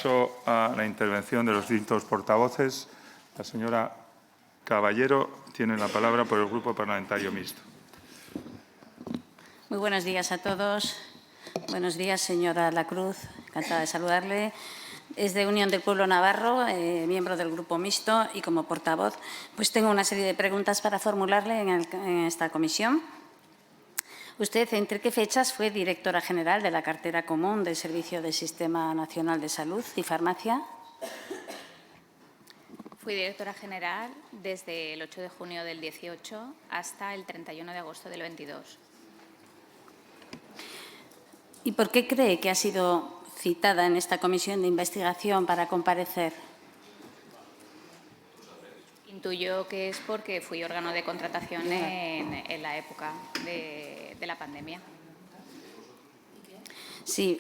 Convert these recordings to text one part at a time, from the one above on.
Paso a la intervención de los distintos portavoces. La señora Caballero tiene la palabra por el Grupo Parlamentario Mixto. Muy buenos días a todos. Buenos días, señora Lacruz. Encantada de saludarle. Es de Unión del Pueblo Navarro, miembro del Grupo Mixto, y como portavoz pues tengo una serie de preguntas para formularle en esta comisión. ¿Usted entre qué fechas fue directora general de la Cartera Común del Servicio del Sistema Nacional de Salud y Farmacia? Fui directora general desde el 8 de junio del 18 hasta el 31 de agosto del 22. ¿Y por qué cree que ha sido citada en esta comisión de investigación para comparecer? Intuyo que es porque fui órgano de contratación en la época de la pandemia. Sí,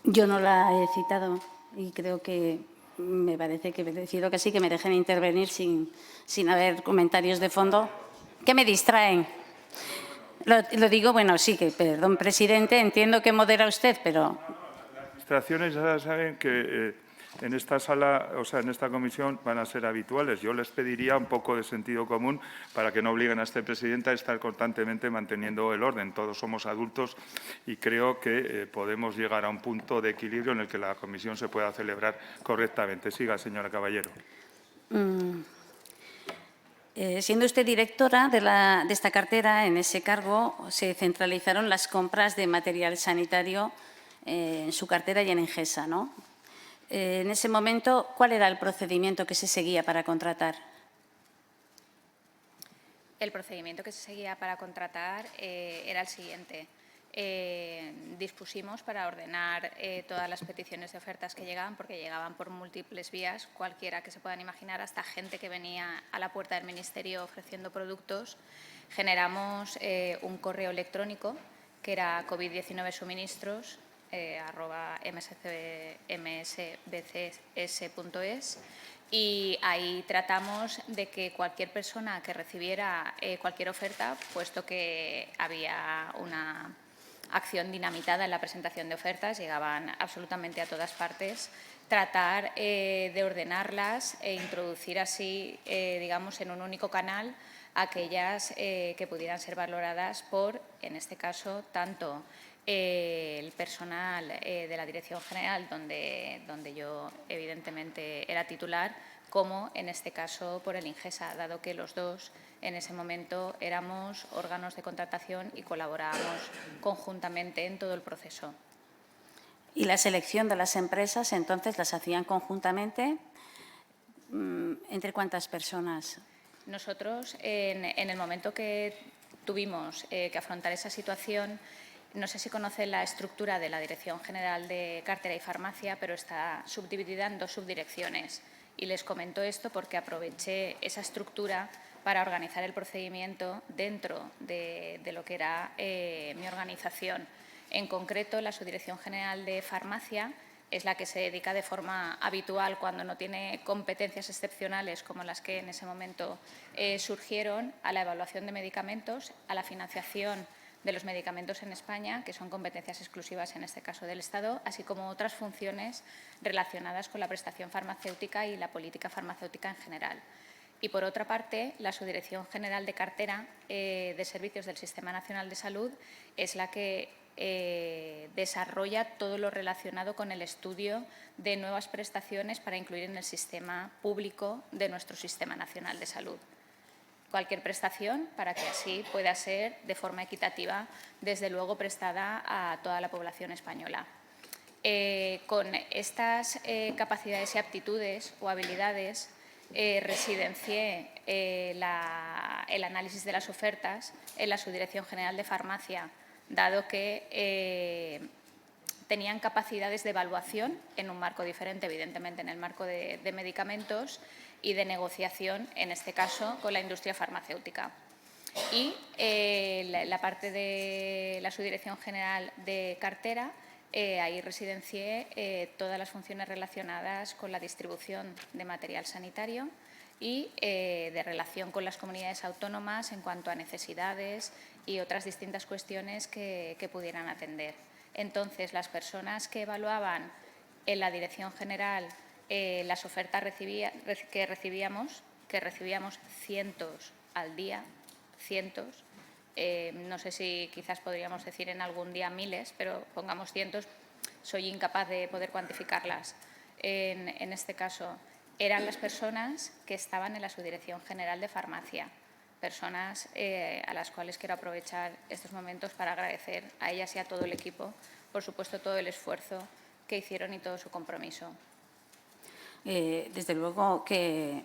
yo no la he citado y creo que me parece que decido que sí, que me dejen intervenir sin haber comentarios de fondo que me distraen. Lo digo, bueno, sí, que perdón, presidente, entiendo que modera usted, pero… Las distracciones ya saben que en esta sala, o sea, en esta comisión van a ser habituales. Yo les pediría un poco de sentido común para que no obliguen a este presidente a estar constantemente manteniendo el orden. Todos somos adultos y creo que podemos llegar a un punto de equilibrio en el que la comisión se pueda celebrar correctamente. Siga, señora Caballero. Siendo usted directora de esta cartera, en ese cargo se centralizaron las compras de material sanitario en su cartera y en Engesa, ¿no? En ese momento, ¿cuál era el procedimiento que se seguía para contratar? El procedimiento que se seguía para contratar era el siguiente. Dispusimos para ordenar todas las peticiones de ofertas que llegaban, porque llegaban por múltiples vías, cualquiera que se puedan imaginar, hasta gente que venía a la puerta del Ministerio ofreciendo productos. Generamos un correo electrónico que era COVID-19 suministros @msbcs.es, y ahí tratamos de que cualquier persona que recibiera cualquier oferta, puesto que había una acción dinamitada en la presentación de ofertas, llegaban absolutamente a todas partes, tratar de ordenarlas e introducir así, digamos, en un único canal aquellas que pudieran ser valoradas por, en este caso, tanto el personal de la Dirección General, donde yo evidentemente era titular, como en este caso por el Ingesa, dado que los dos en ese momento éramos órganos de contratación y colaborábamos conjuntamente en todo el proceso. ¿Y la selección de las empresas, entonces, las hacían conjuntamente? ¿Entre cuántas personas? Nosotros, en el momento que tuvimos que afrontar esa situación, no sé si conocen la estructura de la Dirección General de Cartera y Farmacia, pero está subdividida en dos subdirecciones. Y les comento esto porque aproveché esa estructura para organizar el procedimiento dentro de lo que era mi organización. En concreto, la Subdirección General de Farmacia es la que se dedica de forma habitual, cuando no tiene competencias excepcionales como las que en ese momento surgieron, a la evaluación de medicamentos, a la financiación de los medicamentos en España, que son competencias exclusivas en este caso del Estado, así como otras funciones relacionadas con la prestación farmacéutica y la política farmacéutica en general. Y, por otra parte, la Subdirección General de Cartera de Servicios del Sistema Nacional de Salud es la que desarrolla todo lo relacionado con el estudio de nuevas prestaciones para incluir en el sistema público de nuestro Sistema Nacional de Salud. Cualquier prestación para que así pueda ser de forma equitativa, desde luego, prestada a toda la población española. Con estas capacidades y aptitudes o habilidades residencié el análisis de las ofertas en la Subdirección General de Farmacia, dado que tenían capacidades de evaluación en un marco diferente, evidentemente en el marco de medicamentos, y de negociación, en este caso, con la industria farmacéutica. Y la parte de la Subdirección General de Cartera, ahí residencié todas las funciones relacionadas con la distribución de material sanitario y de relación con las comunidades autónomas en cuanto a necesidades y otras distintas cuestiones que pudieran atender. Entonces, las personas que evaluaban en la Dirección General las ofertas que recibíamos cientos al día, cientos. No sé si quizás podríamos decir en algún día miles, pero pongamos cientos, soy incapaz de poder cuantificarlas. En este caso, eran las personas que estaban en la Subdirección General de Farmacia, personas a las cuales quiero aprovechar estos momentos para agradecer a ellas y a todo el equipo, por supuesto, todo el esfuerzo que hicieron y todo su compromiso. Desde luego que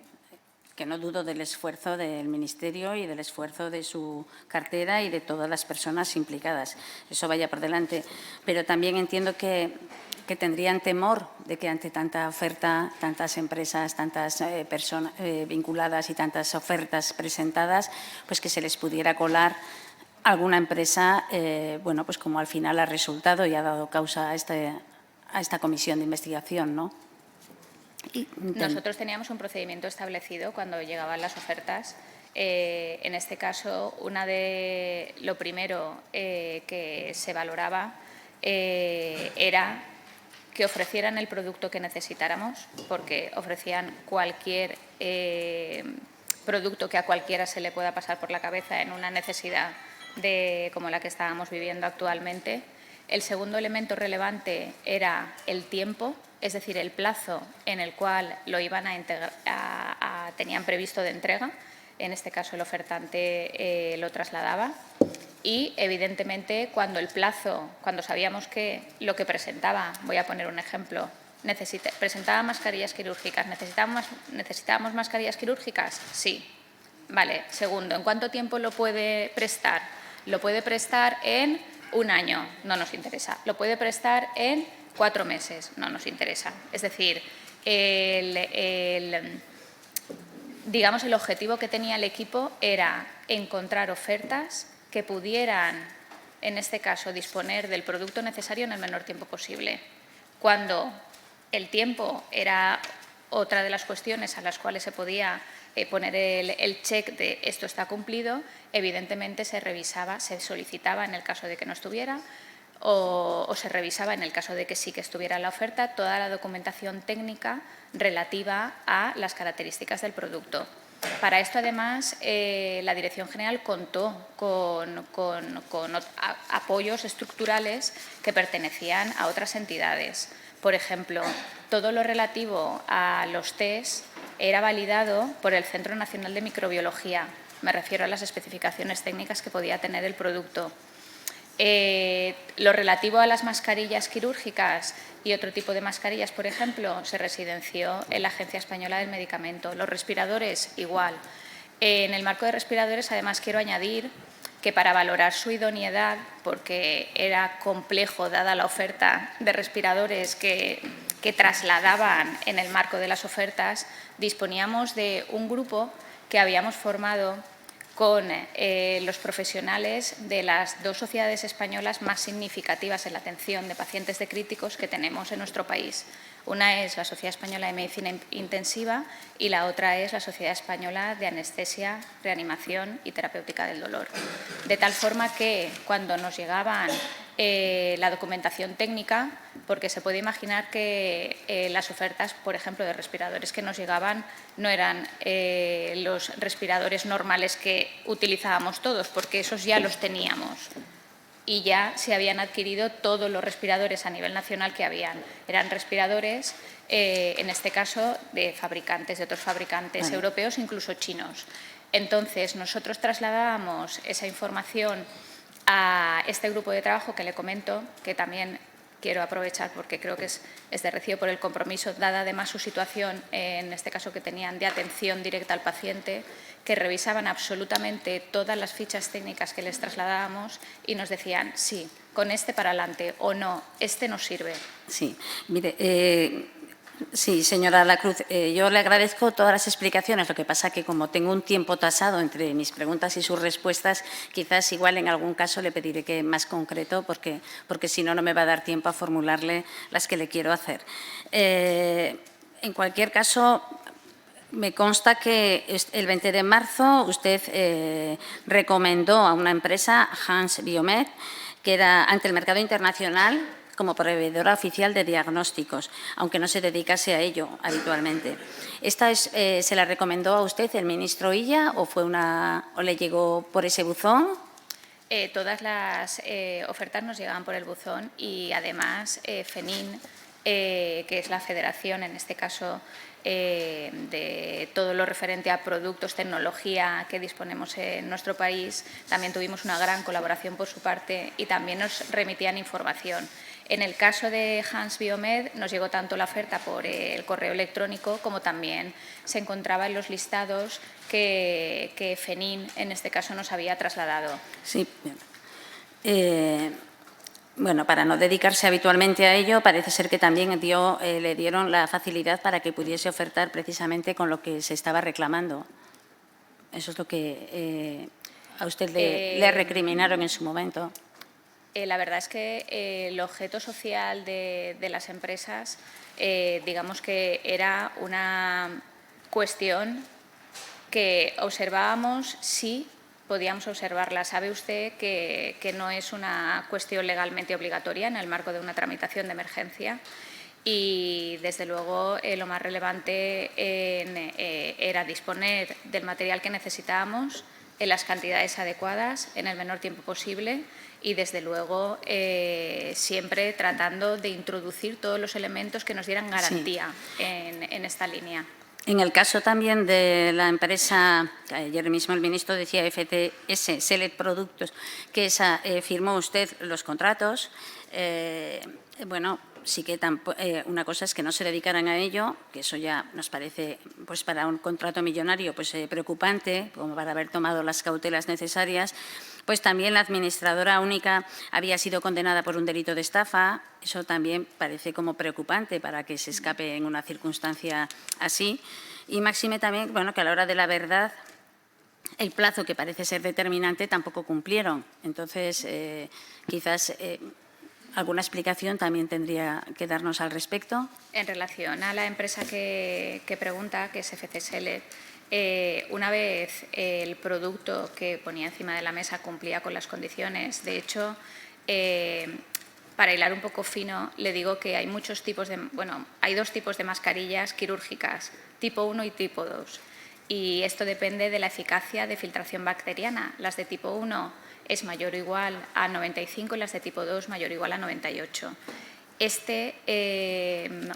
no dudo del esfuerzo del Ministerio y del esfuerzo de su cartera y de todas las personas implicadas. Eso vaya por delante. Pero también entiendo que tendrían temor de que ante tanta oferta, tantas empresas, tantas personas vinculadas y tantas ofertas presentadas, pues que se les pudiera colar alguna empresa, bueno, pues como al final ha resultado y ha dado causa a esta comisión de investigación, ¿no? Nosotros teníamos un procedimiento establecido cuando llegaban las ofertas. En este caso, lo primero que se valoraba era que ofrecieran el producto que necesitáramos, porque ofrecían cualquier producto que a cualquiera se le pueda pasar por la cabeza en una necesidad como la que estábamos viviendo actualmente. El segundo elemento relevante era el tiempo, es decir, el plazo en el cual lo iban tenían previsto de entrega. En este caso, el ofertante lo trasladaba. Y, evidentemente, cuando sabíamos que lo que presentaba, voy a poner un ejemplo, presentaba mascarillas quirúrgicas. ¿Necesitábamos mascarillas quirúrgicas? Sí. Vale. Segundo, ¿en cuánto tiempo lo puede prestar? Lo puede prestar en 1 año, no nos interesa. Lo puede prestar en 4 meses, no nos interesa. Es decir, digamos, el objetivo que tenía el equipo era encontrar ofertas que pudieran, en este caso, disponer del producto necesario en el menor tiempo posible. Cuando el tiempo era otra de las cuestiones a las cuales se podía poner el check de esto está cumplido, evidentemente se revisaba, se solicitaba en el caso de que no estuviera o se revisaba en el caso de que sí que estuviera la oferta toda la documentación técnica relativa a las características del producto. Para esto, además, la Dirección General contó con apoyos estructurales que pertenecían a otras entidades. Por ejemplo, todo lo relativo a los test era validado por el Centro Nacional de Microbiología. Me refiero a las especificaciones técnicas que podía tener el producto. Lo relativo a las mascarillas quirúrgicas y otro tipo de mascarillas, por ejemplo, se residenció en la Agencia Española del Medicamento. Los respiradores, igual. En el marco de respiradores, además, quiero añadir que para valorar su idoneidad, porque era complejo dada la oferta de respiradores que trasladaban en el marco de las ofertas, disponíamos de un grupo que habíamos formado con los profesionales de las 2 sociedades españolas más significativas en la atención de pacientes de críticos que tenemos en nuestro país. Una es la Sociedad Española de Medicina Intensiva y la otra es la Sociedad Española de Anestesia, Reanimación y Terapéutica del Dolor. De tal forma que cuando nos llegaban la documentación técnica, porque se puede imaginar que las ofertas, por ejemplo, de respiradores que nos llegaban no eran los respiradores normales que utilizábamos todos, porque esos ya los teníamos y ya se habían adquirido todos los respiradores a nivel nacional que habían. Eran respiradores, en este caso, de otros fabricantes europeos, incluso chinos. Entonces, nosotros trasladábamos esa información a este grupo de trabajo que le comento, que también quiero aprovechar porque creo que es de recibo por el compromiso, dada además su situación, en este caso que tenían de atención directa al paciente, que revisaban absolutamente todas las fichas técnicas que les trasladábamos y nos decían, sí, con este para adelante o no, este nos sirve. Sí, mire, sí, señora Lacruz, yo le agradezco todas las explicaciones. Lo que pasa que como tengo un tiempo tasado entre mis preguntas y sus respuestas, quizás igual en algún caso le pediré que más concreto, porque si no, no me va a dar tiempo a formularle las que le quiero hacer. En cualquier caso, me consta que el 20 de marzo usted recomendó a una empresa, Hans Biomed, que era ante el mercado internacional, como proveedora oficial de diagnósticos, aunque no se dedicase a ello habitualmente. ¿Esta se la recomendó a usted el ministro Illa o le llegó por ese buzón? Todas las ofertas nos llegaban por el buzón y, además, FENIN, que es la federación, en este caso, de todo lo referente a productos, tecnología que disponemos en nuestro país, también tuvimos una gran colaboración por su parte y también nos remitían información. En el caso de Hans Biomed nos llegó tanto la oferta por el correo electrónico como también se encontraba en los listados que FENIN, en este caso, nos había trasladado. Sí. Bueno, para no dedicarse habitualmente a ello, parece ser que también le dieron la facilidad para que pudiese ofertar precisamente con lo que se estaba reclamando. Eso es lo que a usted le recriminaron en su momento. La verdad es que el objeto social de las empresas, digamos que era una cuestión que observábamos, sí, podíamos observarla. Sabe usted que no es una cuestión legalmente obligatoria en el marco de una tramitación de emergencia y, desde luego, lo más relevante era disponer del material que necesitábamos en las cantidades adecuadas, en el menor tiempo posible y, desde luego, siempre tratando de introducir todos los elementos que nos dieran garantía en esta línea. En el caso también de la empresa, ayer mismo el ministro decía FTS, Select Productos, que firmó usted los contratos. Bueno, sí que una cosa es que no se dedicaran a ello, que eso ya nos parece, pues para un contrato millonario, pues preocupante, como para haber tomado las cautelas necesarias. Pues también la administradora única había sido condenada por un delito de estafa. Eso también parece como preocupante para que se escape en una circunstancia así. Y máxime también, bueno, que a la hora de la verdad, el plazo que parece ser determinante tampoco cumplieron. Entonces, quizás alguna explicación también tendría que darnos al respecto. En relación a la empresa que pregunta, que es FC Select, una vez el producto que ponía encima de la mesa cumplía con las condiciones, de hecho, para hilar un poco fino, le digo que hay muchos tipos hay dos tipos de mascarillas quirúrgicas, tipo 1 y tipo 2. Y esto depende de la eficacia de filtración bacteriana. Las de tipo 1 es mayor o igual a 95 y las de tipo 2 mayor o igual a 98. Este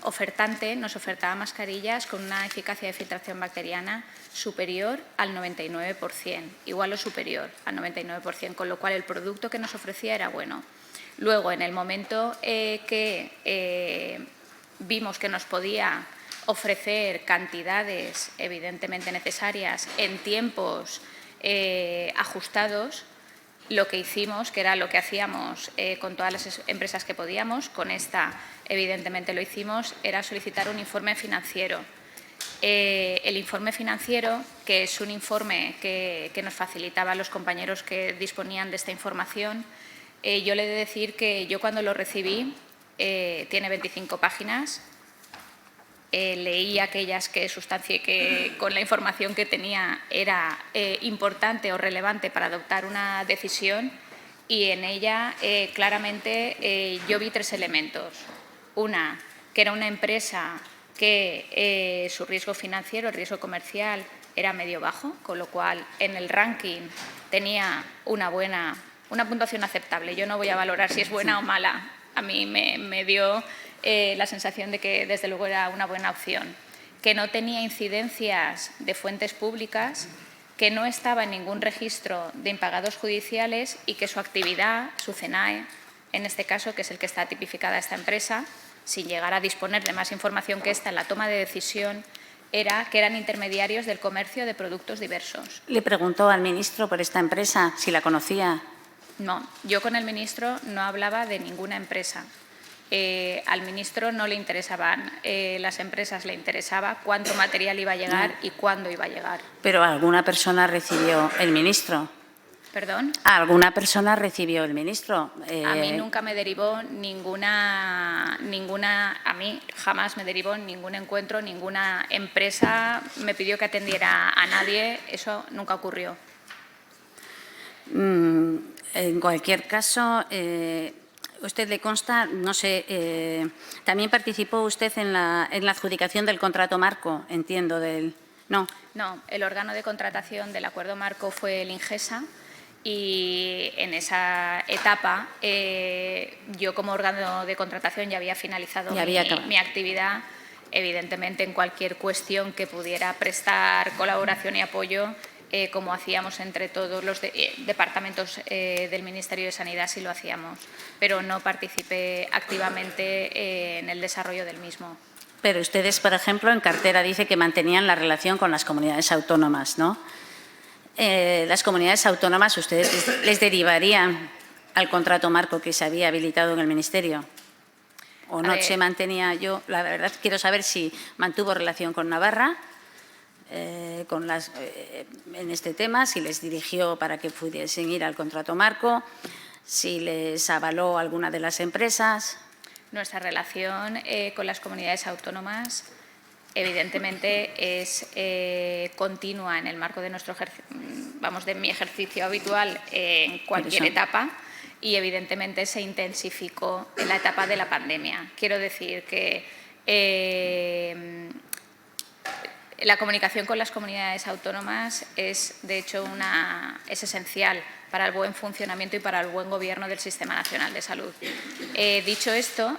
ofertante nos ofertaba mascarillas con una eficacia de filtración bacteriana superior al 99%, igual o superior al 99%, con lo cual el producto que nos ofrecía era bueno. Luego, en el momento que vimos que nos podía ofrecer cantidades evidentemente necesarias en tiempos ajustados, lo que hicimos, que era lo que hacíamos con todas las empresas que podíamos, con esta evidentemente lo hicimos, era solicitar un informe financiero. El informe financiero, que es un informe que nos facilitaban los compañeros que disponían de esta información, yo le he de decir que yo cuando lo recibí, tiene 25 páginas, leí aquellas que sustancié que con la información que tenía era importante o relevante para adoptar una decisión y en ella claramente yo vi tres elementos. Una, que era una empresa que su riesgo financiero, el riesgo comercial era medio-bajo, con lo cual en el ranking tenía una puntuación aceptable. Yo no voy a valorar si es buena o mala. A mí me dio la sensación de que, desde luego, era una buena opción. Que no tenía incidencias de fuentes públicas, que no estaba en ningún registro de impagados judiciales y que su actividad, su CENAE, en este caso, que es el que está tipificada esta empresa, sin llegar a disponer de más información que esta en la toma de decisión, era que eran intermediarios del comercio de productos diversos. ¿Le preguntó al ministro por esta empresa si la conocía? No, yo con el ministro no hablaba de ninguna empresa. Al ministro no le interesaban las empresas, le interesaba cuánto material iba a llegar y cuándo iba a llegar. ¿Pero alguna persona recibió el ministro? ¿Perdón? ¿Alguna persona recibió el ministro? A mí nunca me derivó ninguna, a mí jamás me derivó ningún encuentro, ninguna empresa me pidió que atendiera a nadie, eso nunca ocurrió. En cualquier caso, usted le consta, no sé, también participó usted en la adjudicación del contrato marco, entiendo, ¿no? No, el órgano de contratación del acuerdo marco fue el Ingesa y en esa etapa yo como órgano de contratación ya había finalizado mi actividad. Evidentemente, en cualquier cuestión que pudiera prestar colaboración y apoyo, como hacíamos entre todos los departamentos del Ministerio de Sanidad, sí lo hacíamos, pero no participé activamente en el desarrollo del mismo. Pero ustedes, por ejemplo, en cartera dice que mantenían la relación con las comunidades autónomas, ¿no? Las comunidades autónomas, ¿ustedes les derivarían al contrato marco que se había habilitado en el Ministerio? ¿O no se mantenía? Yo, la verdad, quiero saber si mantuvo relación con Navarra en este tema, si les dirigió para que pudiesen ir al contrato marco, si les avaló alguna de las empresas. Nuestra relación con las comunidades autónomas, evidentemente, es continua en el marco de de mi ejercicio habitual en cualquier etapa, y evidentemente se intensificó en la etapa de la pandemia. Quiero decir que la comunicación con las comunidades autónomas es, de hecho, es esencial para el buen funcionamiento y para el buen gobierno del Sistema Nacional de Salud. Dicho esto,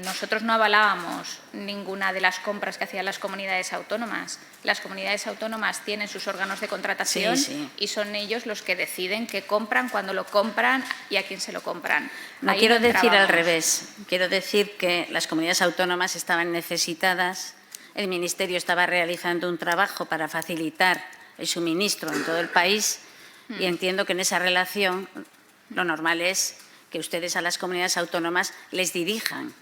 nosotros no avalábamos ninguna de las compras que hacían las comunidades autónomas. Las comunidades autónomas tienen sus órganos de contratación y son ellos los que deciden qué compran, cuándo lo compran y a quién se lo compran. No quiero decir al revés. Quiero decir que las comunidades autónomas estaban necesitadas, el Ministerio estaba realizando un trabajo para facilitar el suministro en todo el país. Y entiendo que en esa relación lo normal es que ustedes a las comunidades autónomas les dirijan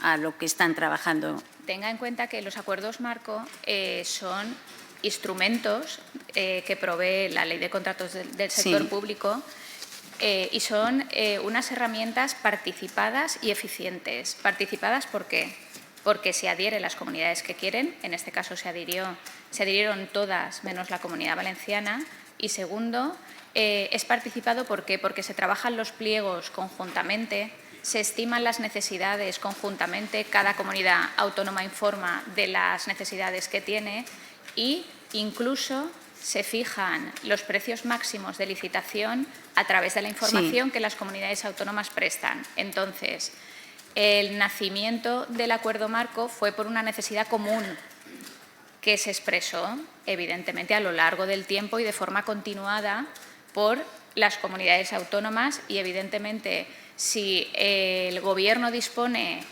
a lo que están trabajando. Tenga en cuenta que los acuerdos marco son instrumentos que provee la Ley de Contratos del Sector Público y son unas herramientas participadas y eficientes. ¿Participadas por qué? Porque se adhieren las comunidades que quieren, en este caso se adhirieron todas menos la Comunidad Valenciana. Y segundo, es participado ¿por qué? Porque se trabajan los pliegos conjuntamente, se estiman las necesidades conjuntamente, cada comunidad autónoma informa de las necesidades que tiene e incluso se fijan los precios máximos de licitación a través de la información que las comunidades autónomas prestan. Entonces, el nacimiento del acuerdo marco fue por una necesidad común que se expresó, evidentemente, a lo largo del tiempo y de forma continuada por las comunidades autónomas y, evidentemente, si el Gobierno dispone,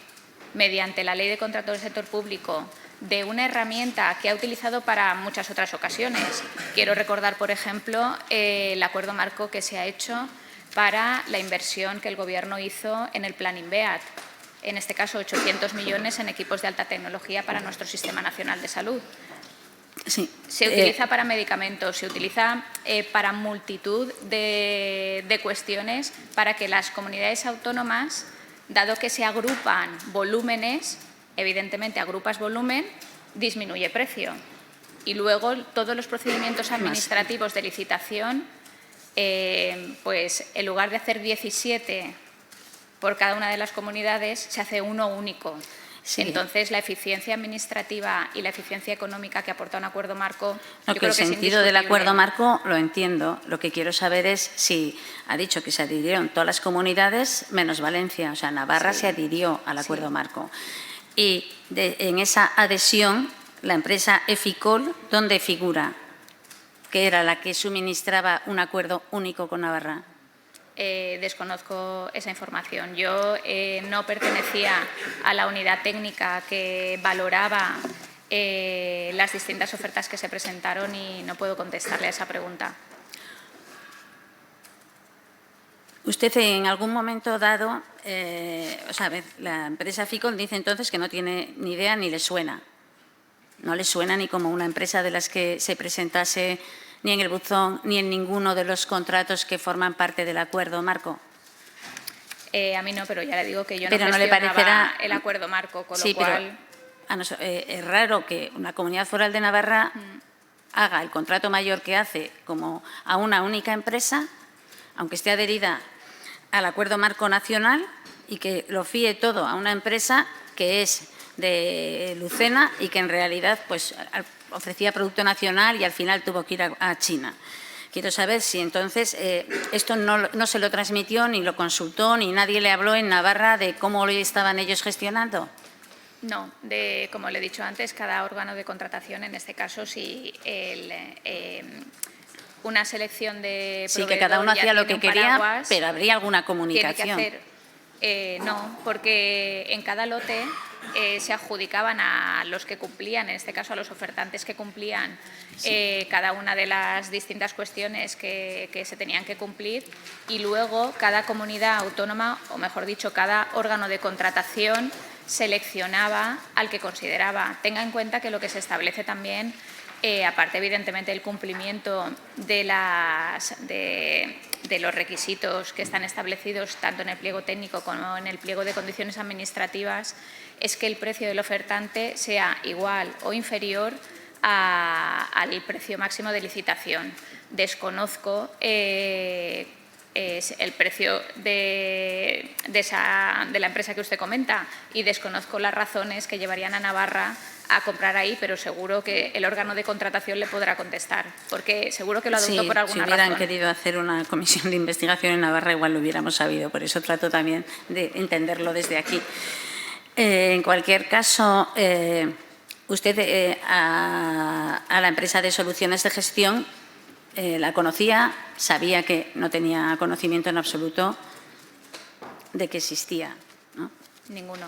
mediante la Ley de Contratos del Sector Público, de una herramienta que ha utilizado para muchas otras ocasiones. Quiero recordar, por ejemplo, el acuerdo marco que se ha hecho para la inversión que el Gobierno hizo en el Plan INVEAT. En este caso, 800 millones en equipos de alta tecnología para nuestro Sistema Nacional de Salud. Sí. Se utiliza para medicamentos, se utiliza para multitud de cuestiones para que las comunidades autónomas, dado que se agrupan volúmenes, evidentemente agrupas volumen, disminuye precio. Y luego todos los procedimientos administrativos de licitación, pues en lugar de hacer 17 por cada una de las comunidades, se hace uno único. Sí. Entonces, la eficiencia administrativa y la eficiencia económica que aporta un acuerdo marco… No, que el sentido del acuerdo marco lo entiendo. Lo que quiero saber es si ha dicho que se adhirieron todas las comunidades menos Valencia. O sea, Navarra se adhirió al acuerdo marco. Y en esa adhesión, la empresa Eficol, ¿dónde figura? Que era la que suministraba un acuerdo único con Navarra. Desconozco esa información. Yo no pertenecía a la unidad técnica que valoraba las distintas ofertas que se presentaron y no puedo contestarle a esa pregunta. Usted en algún momento dado, la empresa Ficol dice entonces que no tiene ni idea ni le suena. No le suena ni como una empresa de las que se presentase ni en el buzón, ni en ninguno de los contratos que forman parte del acuerdo marco. A mí no, pero ya le digo que yo no gestionaba el acuerdo marco, con lo cual… es raro que una comunidad foral de Navarra haga el contrato mayor que hace como a una única empresa, aunque esté adherida al Acuerdo Marco Nacional y que lo fíe todo a una empresa que es de Lucena y que en realidad pues ofrecía producto nacional y al final tuvo que ir a China. Quiero saber si entonces esto no se lo transmitió, ni lo consultó, ni nadie le habló en Navarra de cómo lo estaban ellos gestionando. No, como le he dicho antes, cada órgano de contratación, en este caso, si una selección de sí, que cada uno hacía lo que quería, pero habría alguna comunicación. Tiene que hacer, no, porque en cada lote se adjudicaban a los que cumplían, en este caso a los ofertantes que cumplían cada una de las distintas cuestiones que se tenían que cumplir, y luego cada comunidad autónoma, o mejor dicho, cada órgano de contratación seleccionaba al que consideraba. Tenga en cuenta que lo que se establece también, aparte evidentemente del cumplimiento de los requisitos que están establecidos tanto en el pliego técnico como en el pliego de condiciones administrativas, es que el precio del ofertante sea igual o inferior al precio máximo de licitación. Desconozco el precio de la empresa que usted comenta y desconozco las razones que llevarían a Navarra a comprar ahí, pero seguro que el órgano de contratación le podrá contestar, porque seguro que lo adoptó por alguna razón. Si hubieran querido hacer una comisión de investigación en Navarra, igual lo hubiéramos sabido. Por eso trato también de entenderlo desde aquí. En cualquier caso, usted a la empresa de soluciones de gestión la conocía, sabía que no tenía conocimiento en absoluto de que existía, ¿no? Ninguno.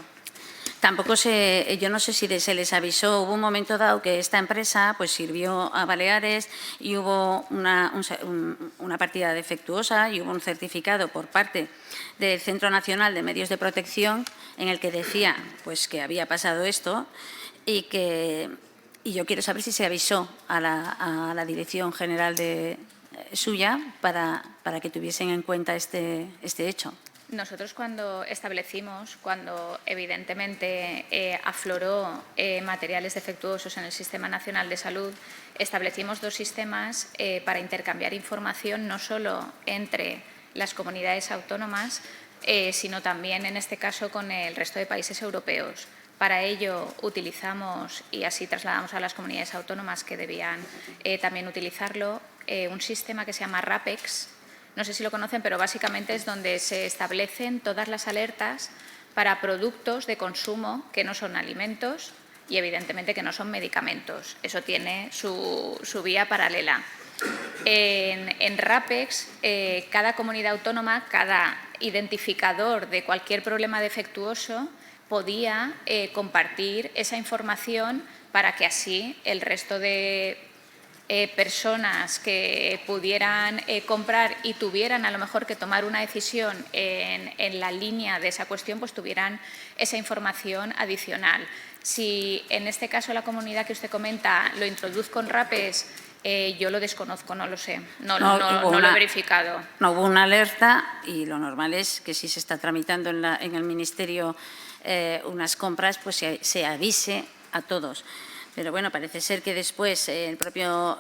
Tampoco yo no sé si se les avisó, hubo un momento dado que esta empresa pues sirvió a Baleares y hubo una partida defectuosa y hubo un certificado por parte del Centro Nacional de Medios de Protección en el que decía pues que había pasado esto y yo quiero saber si se avisó a la Dirección General suya para que tuviesen en cuenta este hecho. Nosotros cuando evidentemente afloró materiales defectuosos en el Sistema Nacional de Salud, establecimos dos sistemas para intercambiar información no solo entre las comunidades autónomas, sino también en este caso con el resto de países europeos. Para ello utilizamos, y así trasladamos a las comunidades autónomas que debían también utilizarlo, un sistema que se llama RAPEX. No sé si lo conocen, pero básicamente es donde se establecen todas las alertas para productos de consumo que no son alimentos y evidentemente que no son medicamentos. Eso tiene su vía paralela. En RAPEX, cada comunidad autónoma, cada identificador de cualquier problema defectuoso podía compartir esa información para que así el resto de personas que pudieran comprar y tuvieran a lo mejor que tomar una decisión en la línea de esa cuestión, pues tuvieran esa información adicional. Si en este caso la comunidad que usted comenta lo introduzco en RAPEX, yo lo desconozco, no lo sé, no lo he verificado. No hubo una alerta y lo normal es que si se está tramitando en el Ministerio unas compras, pues se avise a todos. Pero bueno, parece ser que después el propio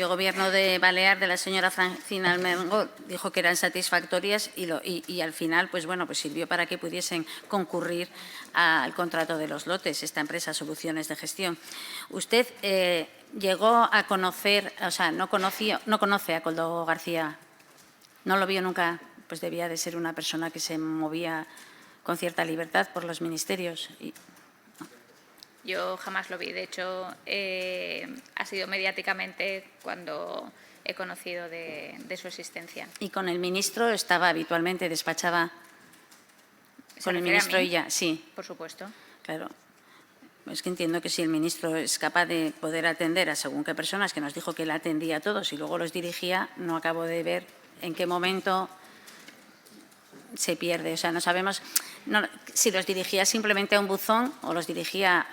Gobierno de Balear, de la señora Francina Armengol, dijo que eran satisfactorias y al final, pues bueno, pues sirvió para que pudiesen concurrir al contrato de los lotes, esta empresa Soluciones de Gestión. Usted llegó a conocer, o sea, no conoce a Koldo García, no lo vio nunca, pues debía de ser una persona que se movía con cierta libertad por los ministerios. Yo jamás lo vi. De hecho, ha sido mediáticamente cuando he conocido de su existencia. ¿Y con el ministro estaba habitualmente, despachaba con el ministro y ya? Sí. Por supuesto. Claro. Es que entiendo que si el ministro es capaz de poder atender a según qué personas, que nos dijo que él atendía a todos y luego los dirigía, no acabo de ver en qué momento se pierde. O sea, no sabemos si los dirigía simplemente a un buzón o los dirigía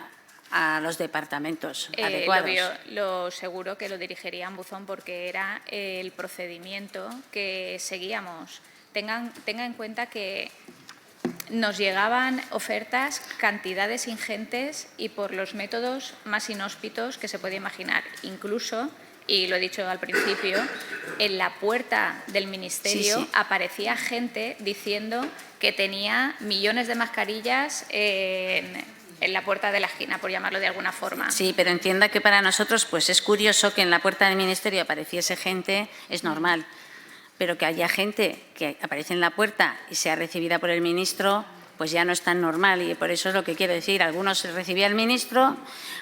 a los departamentos adecuados. Lo seguro que lo dirigiría a un buzón porque era el procedimiento que seguíamos. Tenga en cuenta que nos llegaban ofertas, cantidades ingentes y por los métodos más inhóspitos que se puede imaginar. Incluso y lo he dicho al principio, en la puerta del Ministerio aparecía gente diciendo que tenía millones de mascarillas en la puerta de la esquina, por llamarlo de alguna forma. Sí, pero entienda que para nosotros pues es curioso que en la puerta del Ministerio apareciese gente, es normal, pero que haya gente que aparece en la puerta y sea recibida por el ministro, pues ya no es tan normal, y por eso es lo que quiero decir. Algunos recibía el ministro,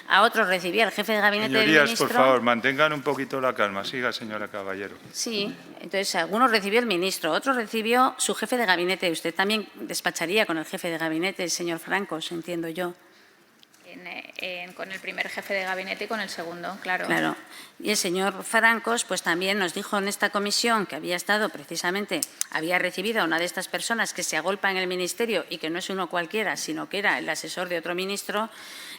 a otros recibía el jefe de gabinete del ministro. Señorías, por favor, mantengan un poquito la calma. Siga, señora Caballero. Sí, entonces algunos recibió el ministro, otros recibió su jefe de gabinete. Usted también despacharía con el jefe de gabinete, el señor Francos, entiendo yo. Con el primer jefe de gabinete y con el segundo, claro. Claro. Y el señor Francos pues también nos dijo en esta comisión que había estado precisamente, había recibido a una de estas personas que se agolpa en el ministerio y que no es uno cualquiera, sino que era el asesor de otro ministro.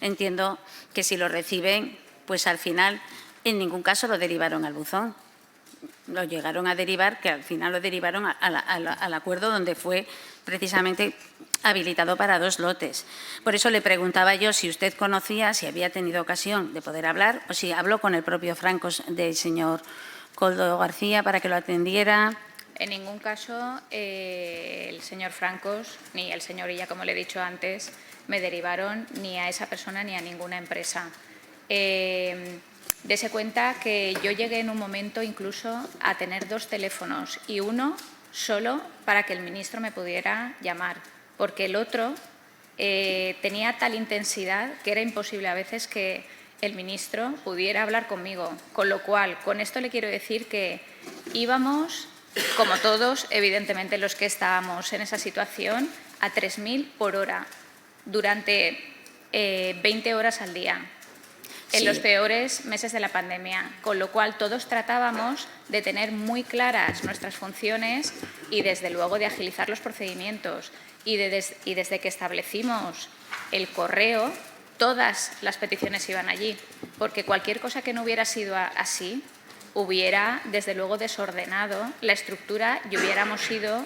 Entiendo que si lo reciben, pues al final en ningún caso lo derivaron al buzón. Lo llegaron a derivar, que al final lo derivaron al acuerdo donde fue precisamente habilitado para 2 lotes. Por eso le preguntaba yo si usted conocía, si había tenido ocasión de poder hablar o si habló con el propio Francos del señor Koldo García para que lo atendiera. En ningún caso el señor Francos ni el señor Illa, como le he dicho antes, me derivaron ni a esa persona ni a ninguna empresa. Dese cuenta que yo llegué en un momento incluso a tener 2 teléfonos y uno solo para que el ministro me pudiera llamar, porque el otro tenía tal intensidad que era imposible a veces que el ministro pudiera hablar conmigo. Con lo cual, con esto le quiero decir que íbamos, como todos, evidentemente los que estábamos en esa situación, a 3.000 por hora durante 20 horas al día. En los peores meses de la pandemia, con lo cual todos tratábamos de tener muy claras nuestras funciones y, desde luego, de agilizar los procedimientos. Y desde que establecimos el correo, todas las peticiones iban allí, porque cualquier cosa que no hubiera sido así hubiera, desde luego, desordenado la estructura y hubiéramos sido,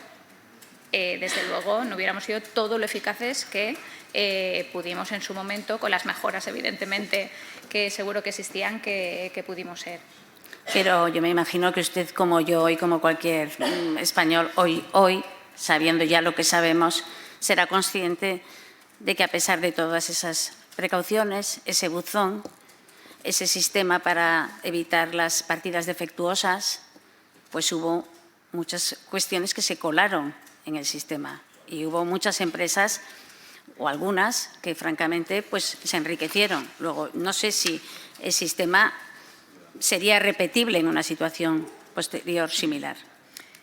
desde luego, no hubiéramos sido todo lo eficaces que pudimos en su momento, con las mejoras, evidentemente, que seguro que existían, que pudimos ser. Pero yo me imagino que usted, como yo y como cualquier español, hoy, sabiendo ya lo que sabemos, será consciente de que, a pesar de todas esas precauciones, ese buzón, ese sistema para evitar las partidas defectuosas, pues hubo muchas cuestiones que se colaron en el sistema y hubo muchas empresas o algunas que, francamente, pues se enriquecieron. Luego, no sé si el sistema sería repetible en una situación posterior similar.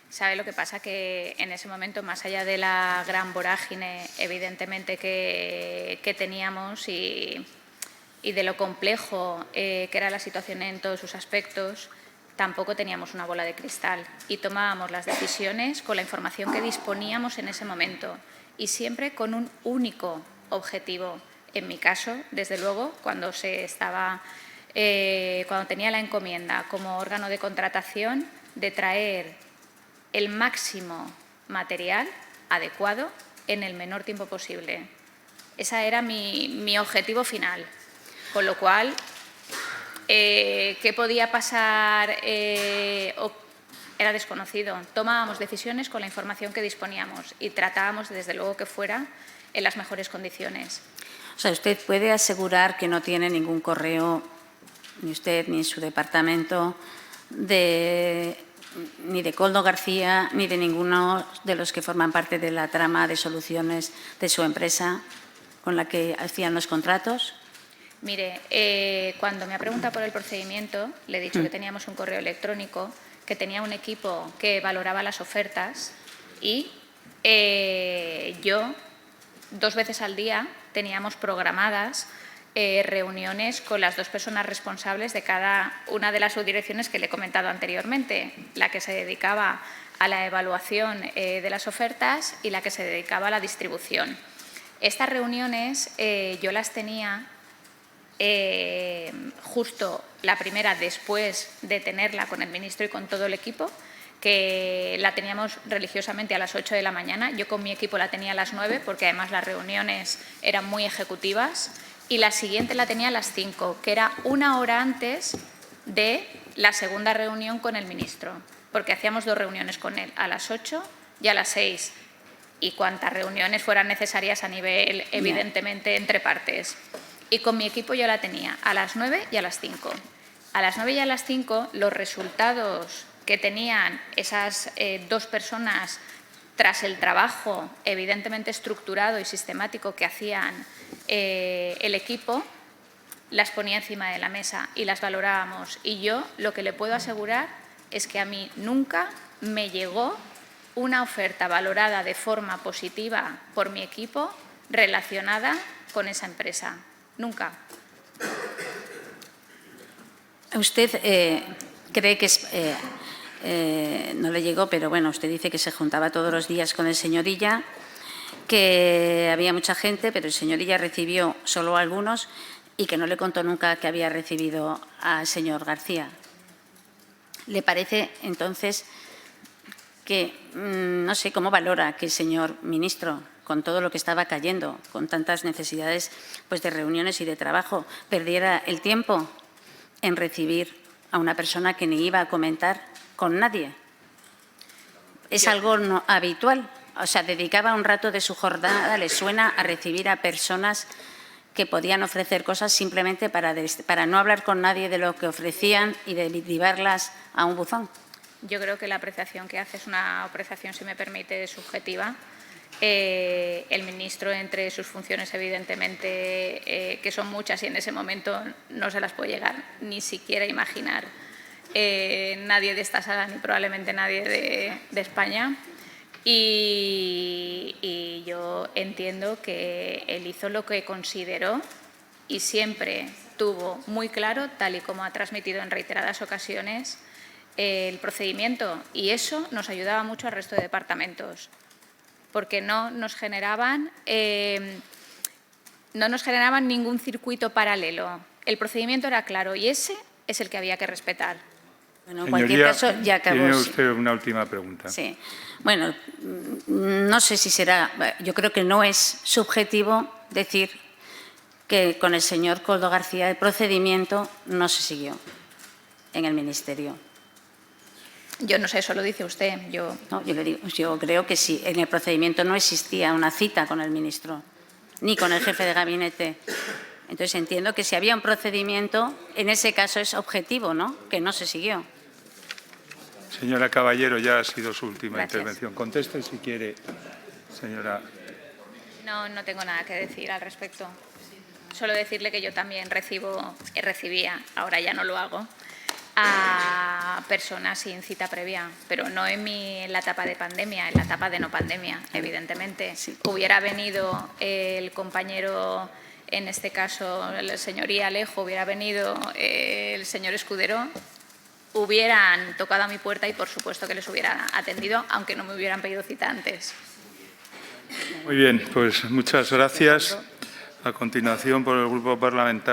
¿Sabe lo que pasa? Que en ese momento, más allá de la gran vorágine, evidentemente, que teníamos y de lo complejo que era la situación en todos sus aspectos, tampoco teníamos una bola de cristal y tomábamos las decisiones con la información que disponíamos en ese momento y siempre con un único objetivo. En mi caso, desde luego, cuando tenía la encomienda como órgano de contratación, de traer el máximo material adecuado en el menor tiempo posible. Ese era mi objetivo final. Con lo cual, ¿qué podía pasar? Era desconocido. Tomábamos decisiones con la información que disponíamos y tratábamos, desde luego, que fuera en las mejores condiciones. O sea, usted puede asegurar que no tiene ningún correo, ni usted ni su departamento, ni de Koldo García, ni de ninguno de los que forman parte de la trama de soluciones de su empresa con la que hacían los contratos. Mire, cuando me ha preguntado por el procedimiento, le he dicho que teníamos un correo electrónico, que tenía un equipo que valoraba las ofertas y yo 2 veces al día teníamos programadas reuniones con las 2 personas responsables de cada una de las subdirecciones que le he comentado anteriormente, la que se dedicaba a la evaluación de las ofertas y la que se dedicaba a la distribución. Estas reuniones yo las tenía justo la primera después de tenerla con el ministro y con todo el equipo, que la teníamos religiosamente a las 8 de la mañana. Yo con mi equipo la tenía a las 9 porque además las reuniones eran muy ejecutivas, y la siguiente la tenía a las 5, que era 1 hora antes de la segunda reunión con el ministro, porque hacíamos 2 reuniones con él, a las 8 y a las 6, y cuantas reuniones fueran necesarias a nivel, evidentemente, entre partes. Y con mi equipo yo la tenía a las 9 y a las 5. A las 9 y a las 5 los resultados que tenían esas 2 personas tras el trabajo evidentemente estructurado y sistemático que hacían el equipo, las ponía encima de la mesa y las valorábamos. Y yo lo que le puedo asegurar es que a mí nunca me llegó una oferta valorada de forma positiva por mi equipo relacionada con esa empresa. Nunca. ¿Usted cree que no le llegó, pero bueno, usted dice que se juntaba todos los días con el señor Illa, que había mucha gente, pero el señor Illa recibió solo a algunos y que no le contó nunca que había recibido al señor García? ¿Le parece entonces que, no sé, cómo valora que el señor ministro, con todo lo que estaba cayendo, con tantas necesidades pues, de reuniones y de trabajo, perdiera el tiempo en recibir a una persona que ni iba a comentar con nadie? ¿Es algo no habitual? O sea, dedicaba un rato de su jornada, ¿le suena a recibir a personas que podían ofrecer cosas simplemente para no hablar con nadie de lo que ofrecían y derivarlas a un buzón? Yo creo que la apreciación que hace es una apreciación, si me permite, subjetiva. El ministro, entre sus funciones, evidentemente, que son muchas y en ese momento no se las puede llegar ni siquiera a imaginar nadie de esta sala, ni probablemente nadie de España. Y yo entiendo que él hizo lo que consideró y siempre tuvo muy claro, tal y como ha transmitido en reiteradas ocasiones, el procedimiento. Y eso nos ayudaba mucho al resto de departamentos, porque no nos generaban ningún circuito paralelo. El procedimiento era claro y ese es el que había que respetar. Bueno, en cualquier caso, ya acabó. Tiene usted una última pregunta. Sí. Bueno, no sé si será. Yo creo que no es subjetivo decir que con el señor Koldo García el procedimiento no se siguió en el Ministerio. Yo no sé, eso lo dice usted. No, yo le digo, yo creo que sí. En el procedimiento no existía una cita con el ministro, ni con el jefe de gabinete. Entonces entiendo que si había un procedimiento, en ese caso es objetivo, ¿no? Que no se siguió. Señora Caballero, ya ha sido su última Gracias. intervención. Conteste si quiere, señora. No tengo nada que decir al respecto. Solo decirle que yo también recibía, ahora ya no lo hago, a personas sin cita previa, pero no en la etapa de pandemia, en la etapa de no pandemia, evidentemente. Sí. Hubiera venido el compañero, en este caso el señor Alejo, hubiera venido el señor Escudero, hubieran tocado a mi puerta y por supuesto que les hubiera atendido, aunque no me hubieran pedido cita antes. Muy bien, pues muchas gracias. A continuación, por el Grupo Parlamentario.